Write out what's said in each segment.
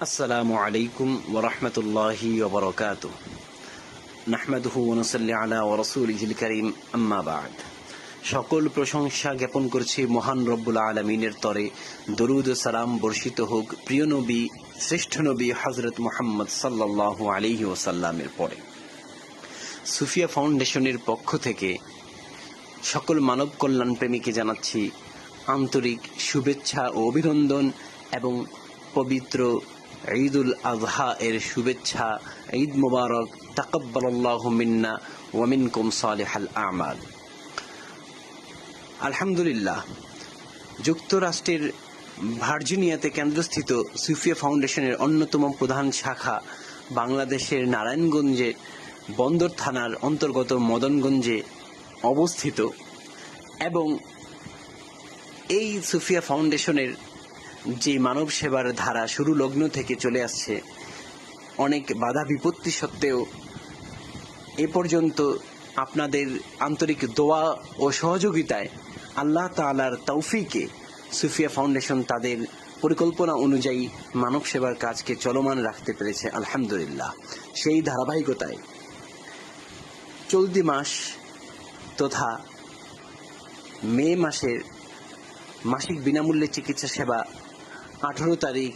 আসসালামু আলাইকুম ওয়া রাহমাতুল্লাহি ওয়া বারাকাতুহু নাহমাদুহু ওয়া নুসাল্লি আলা ওয়া রাসূলিহিল কারীম আম্মা বা'দ। সকল প্রশংসা জ্ঞাপন করছি মহান রব্বুল আলামিনের তরে। দরুদ ও সালাম বর্ষিত হোক প্রিয় নবী, শ্রেষ্ঠ নবী হযরত মুহাম্মদ সাল্লাল্লাহু আলাইহি ওয়াসাল্লামের পরে। সুফিয়া ফাউন্ডেশনের পক্ষ থেকে সকল মানব কল্যাণ প্রেমীকে জানাচ্ছি আন্তরিক শুভেচ্ছা ও অভিনন্দন এবং পবিত্র ঈদুল আযহা এর শুভেচ্ছা। ঈদ মুবারক, তাকাব্বালাল্লাহু মিন্না ওয়া মিনকুম সালিহাল আমাল। আলহামদুলিল্লাহ, যুক্তরাষ্ট্রের ভার্জিনিয়াতে কেন্দ্রস্থিত সুফিয়া ফাউন্ডেশনের অন্যতম প্রধান শাখা বাংলাদেশের নারায়ণগঞ্জে বন্দর থানার অন্তর্গত মদনগঞ্জে অবস্থিত এবং এই সুফিয়া ফাউন্ডেশনের যে মানব সেবার ধারা শুরু লগ্ন থেকে চলে আসছে, অনেক বাধা বিপত্তি সত্ত্বেও এ পর্যন্ত আপনাদের আন্তরিক দোয়া ও সহযোগিতায় আল্লাহ তাআলার তৌফিকে সুফিয়া ফাউন্ডেশন তাদের পরিকল্পনা অনুযায়ী মানব সেবার কাজকে চলমান রাখতে পেরেছে আলহামদুলিল্লাহ। সেই ধারাবাহিকতায় চলতি মাস তথা মে মাসের মাসিক বিনামূল্যে চিকিৎসা সেবা 18 তারিখ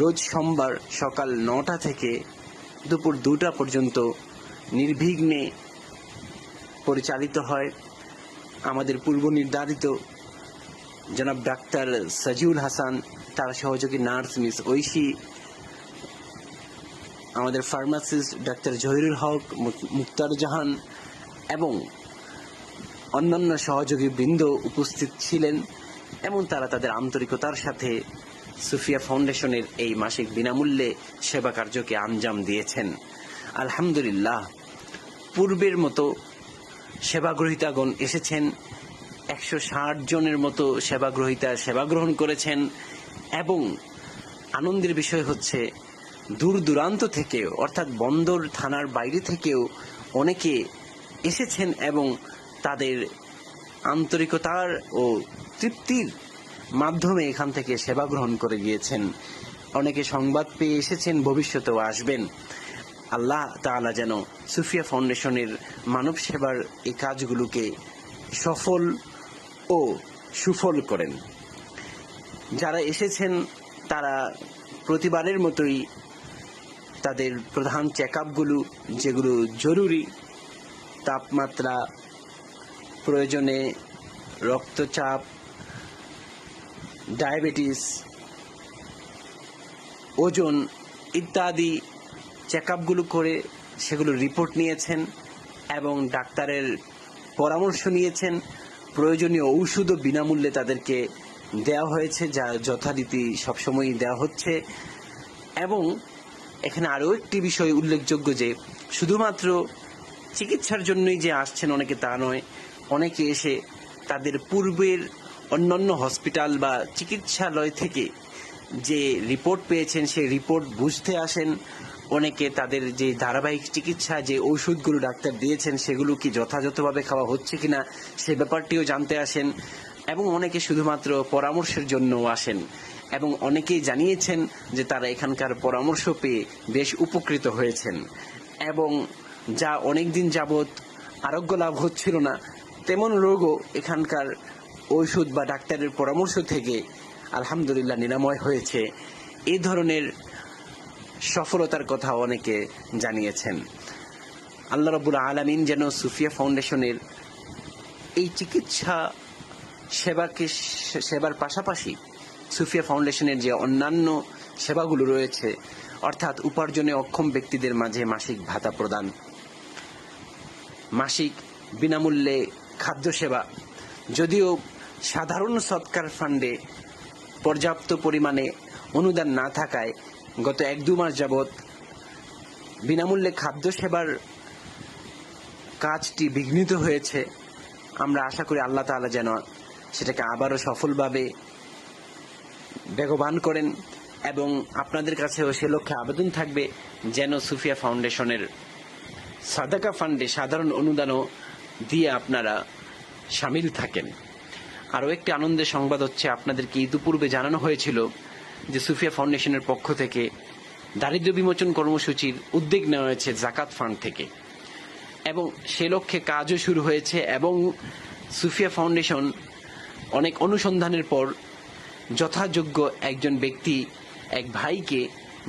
রোজ সোমবার সকাল 9টা থেকে দুপুর 2টা পর্যন্ত নির্বিঘ্নে পরিচালিত হয়। আমাদের পূর্ব নির্ধারিত জনাব ডাক্তার সাজিউল হাসান, তার সহযোগী নার্স মিস ঐশী, আমাদের ফার্মাসিস্ট ডাক্তার জহিরুল হক, মুক্তার জাহান এবং অন্যান্য সহযোগী বৃন্দ উপস্থিত ছিলেন এবং তারা তাদের আন্তরিকতার সাথে সুফিয়া ফাউন্ডেশনের এই মাসিক বিনামূল্যে সেবা কার্যকে আঞ্জাম দিয়েছেন আলহামদুলিল্লাহ। পূর্বের মতো সেবাগ্রহীতাগণ এসেছেন, 160 জনের মতো সেবাগ্রহীতা সেবা গ্রহণ করেছেন এবং আনন্দের বিষয় হচ্ছে দূর দূরান্ত থেকেও অর্থাৎ বন্দর থানার বাইরে থেকেও অনেকে এসেছেন এবং তাদের আন্তরিকতার ও তৃপ্তির মাধ্যমে এখান থেকে সেবা গ্রহণ করে গিয়েছেন। অনেকে সংবাদ পেয়ে এসেছেন, ভবিষ্যতেও আসবেন। আল্লাহ তাআলা যেন সুফিয়া ফাউন্ডেশনের মানব সেবার এই কাজগুলোকে সফল ও সুফল করেন। যারা এসেছেন তারা প্রতিবারের মতোই তাদের প্রধান চেকআপগুলো যেগুলো জরুরি, তাপমাত্রা, প্রয়োজনে রক্তচাপ, ডায়াবেটিস, ওজন ইত্যাদি চেকআপগুলো করে সেগুলো রিপোর্ট নিয়েছেন এবং ডাক্তারের পরামর্শ নিয়েছেন। প্রয়োজনীয় ঔষধও বিনামূল্যে তাদেরকে দেওয়া হয়েছে, যা যথারীতি সবসময়ই দেওয়া হচ্ছে। এবং এখানে আরও একটি বিষয় উল্লেখযোগ্য যে শুধুমাত্র চিকিৎসার জন্যই যে আসছেন অনেকে তা নয়, অনেকে এসে তাদের পূর্বের অন্যান্য হসপিটাল বা চিকিৎসালয় থেকে যে রিপোর্ট পেয়েছেন সেই রিপোর্ট বুঝতে আসেন। অনেকে তাদের যে ধারাবাহিক চিকিৎসা, যে ঔষধগুলো ডাক্তার দিয়েছেন সেগুলো কি যথাযথভাবে খাওয়া হচ্ছে কিনা সে ব্যাপারটিও জানতে আসেন এবং অনেকে শুধুমাত্র পরামর্শের জন্যও আসেন এবং অনেকেই জানিয়েছেন যে তারা এখানকার পরামর্শ পেয়ে বেশ উপকৃত হয়েছেন এবং যা অনেক দিন যাবৎ আরোগ্য লাভ হচ্ছিল না তেমন রোগও এখানকার ঔষধ বা ডাক্তারের পরামর্শ থেকে আলহামদুলিল্লাহ নিরাময় হয়েছে। এই ধরনের সফলতার কথা অনেকে জানিয়েছেন। আল্লাহ রাব্বুল আলামিন যেন সুফিয়া ফাউন্ডেশনের এই চিকিৎসা সেবার পাশাপাশি সুফিয়া ফাউন্ডেশনের যে অন্যান্য সেবাগুলো রয়েছে, অর্থাৎ উপার্জনে অক্ষম ব্যক্তিদের মাঝে মাসিক ভাতা প্রদান, মাসিক বিনামূল্যে খাদ্য সেবা, যদিও সাধারণ সৎকার ফান্ডে পর্যাপ্ত পরিমাণে অনুদান না থাকায় গত 1-2 মাস যাবৎ বিনামূল্যে খাদ্য সেবার কাজটি বিঘ্নিত হয়েছে। আমরা আশা করি আল্লাহ তাআলা যেন সেটাকে আবারও সফলভাবে বেগবান করেন এবং আপনাদের কাছেও সে লক্ষ্যে আবেদন থাকবে যেন সুফিয়া ফাউন্ডেশনের সাদাকা ফান্ডে সাধারণ অনুদানও দিয়ে আপনারা সামিল থাকেন। আরও একটি আনন্দের সংবাদ হচ্ছে, আপনাদেরকে ইতিপূর্বে জানানো হয়েছিল যে সুফিয়া ফাউন্ডেশনের পক্ষ থেকে দারিদ্র্য বিমোচন কর্মসূচির উদ্যোগ নেওয়া হয়েছে জাকাত ফান্ড থেকে, এবং সে লক্ষ্যে কাজও শুরু হয়েছে। এবং সুফিয়া ফাউন্ডেশন অনেক অনুসন্ধানের পর যথাযোগ্য একজন ব্যক্তি, এক ভাইকে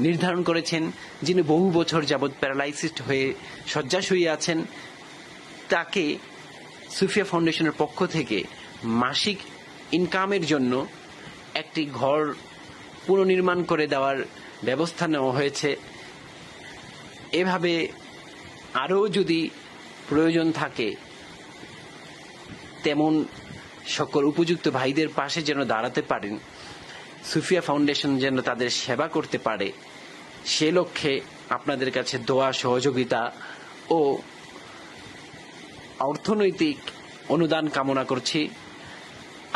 নির্ধারণ করেছেন, যিনি বহু বছর যাবৎ প্যারালাইসিসড হয়ে শয্যাশয়ী আছেন। তাকে সুফিয়া ফাউন্ডেশনের পক্ষ থেকে মাসিক ইনকামের জন্য একটি ঘর পুনর্নির্মাণ করে দেওয়ার ব্যবস্থা নেওয়া হয়েছে। এভাবে আরও যদি প্রয়োজন থাকে, তেমন সকল উপযুক্ত ভাইদের পাশে যেন দাঁড়াতে পারেন, সুফিয়া ফাউন্ডেশন যেন তাদের সেবা করতে পারে, সে লক্ষ্যে আপনাদের কাছে দোয়া, সহযোগিতা ও অর্থনৈতিক অনুদান কামনা করছি।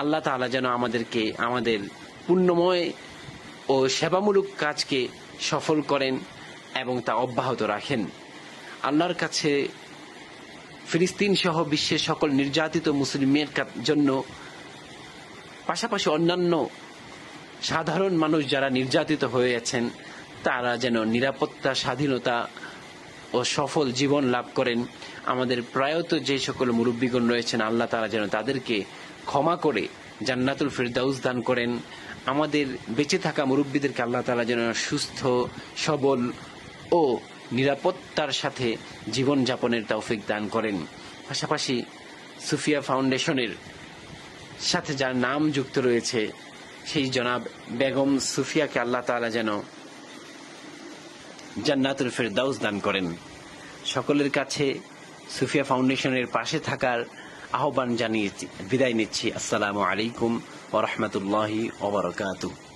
আল্লাহ তাআলা যেন আমাদেরকে আমাদের পুণ্যময় ও সেবামূলক কাজকে সফল করেন এবং তা অব্যাহত রাখেন। আল্লাহর কাছে ফিলিস্তিন সহ বিশ্বের সকল নির্যাতিত মুসলিমের জন্য, পাশাপাশি অন্যান্য সাধারণ মানুষ যারা নির্যাতিত হয়েছেন, তারা যেন নিরাপত্তা, স্বাধীনতা ও সফল জীবন লাভ করেন। আমাদের প্রয়াত যে সকল মুরব্বীগণ রয়েছেন, আল্লাহ তাআলা যেন তাদেরকে ক্ষমা করে জান্নাতুল ফিরদাউস দান করেন। আমাদের বেঁচে থাকা মুরব্বীদেরকে আল্লাহ তাআলা যেন সুস্থ, সবল ও নিরাপত্তার সাথে জীবন যাপনের তৌফিক দান করেন। পাশাপাশি সুফিয়া ফাউন্ডেশনের সাথে যার নাম যুক্ত রয়েছে, সেই জনাব বেগম সুফিয়াকে আল্লাহ তাআলা যেন জান্নাতুল ফিরদাউস দান করেন। সকলের কাছে সুফিয়া ফাউন্ডেশনের পাশে থাকার আহ্বান জানিয়ে বিদায় নিচ্ছি। আসসালামু আলাইকুম ওয়া রাহমাতুল্লাহি ওয়া বারাকাতুহু।